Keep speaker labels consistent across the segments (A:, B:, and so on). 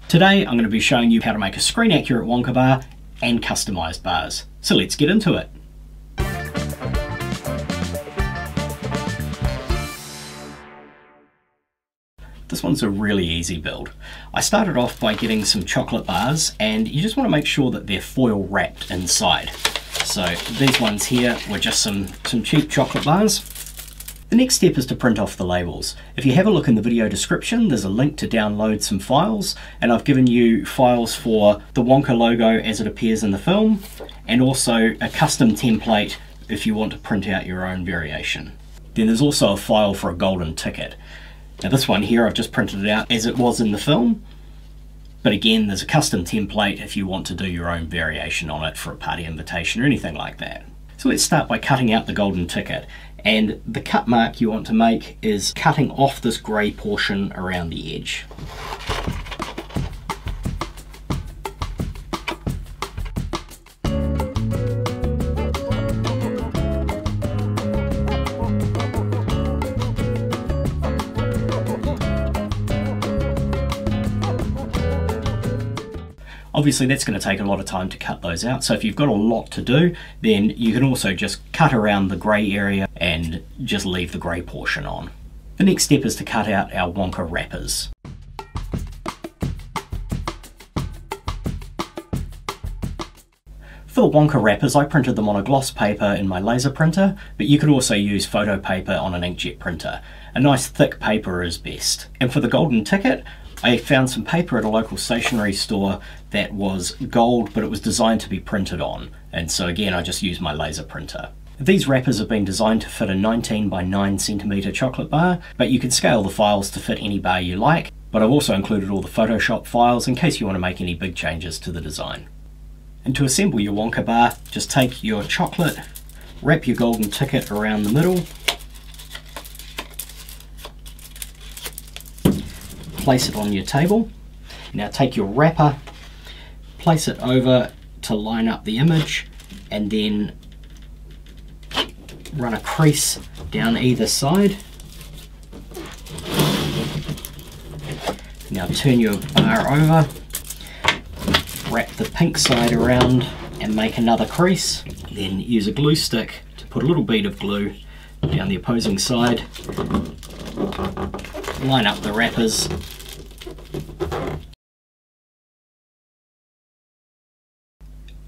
A: Today I'm going to be showing you how to make a screen accurate Wonka bar and customized bars. So let's get into it. This one's a really easy build. I started off by getting some chocolate bars, and you just want to make sure that they're foil wrapped inside. So these ones here were just some cheap chocolate bars. The next step is to print off the labels. If you have a look in the video description, there's a link to download some files, and I've given you files for the Wonka logo as it appears in the film, and also a custom template if you want to print out your own variation. Then there's also a file for a golden ticket. Now this one here, I've just printed it out as it was in the film, but again, there's a custom template if you want to do your own variation on it for a party invitation or anything like that. So let's start by cutting out the golden ticket. And the cut mark you want to make is cutting off this grey portion around the edge. Obviously that's going to take a lot of time to cut those out, so if you've got a lot to do, then you can also just cut around the grey area and just leave the grey portion on. The next step is to cut out our Wonka wrappers. For the Wonka wrappers, I printed them on a gloss paper in my laser printer, but you could also use photo paper on an inkjet printer. A nice thick paper is best. And for the golden ticket, I found some paper at a local stationery store that was gold, but it was designed to be printed on. And so again, I just used my laser printer. These wrappers have been designed to fit a 19 by 9 centimeter chocolate bar, but you can scale the files to fit any bar you like. But I've also included all the Photoshop files in case you want to make any big changes to the design. And to assemble your Wonka bar, just take your chocolate, wrap your golden ticket around the middle, place it on your table. Now take your wrapper, place it over to line up the image, and then run a crease down either side. Now turn your bar over, wrap the pink side around and make another crease. Then use a glue stick to put a little bead of glue down the opposing side. Line up the wrappers.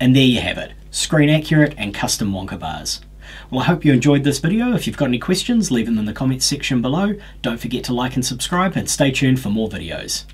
A: And there you have it, screen accurate and custom Wonka bars. Well, I hope you enjoyed this video. If you've got any questions, leave them in the comments section below. Don't forget to like and subscribe, and stay tuned for more videos.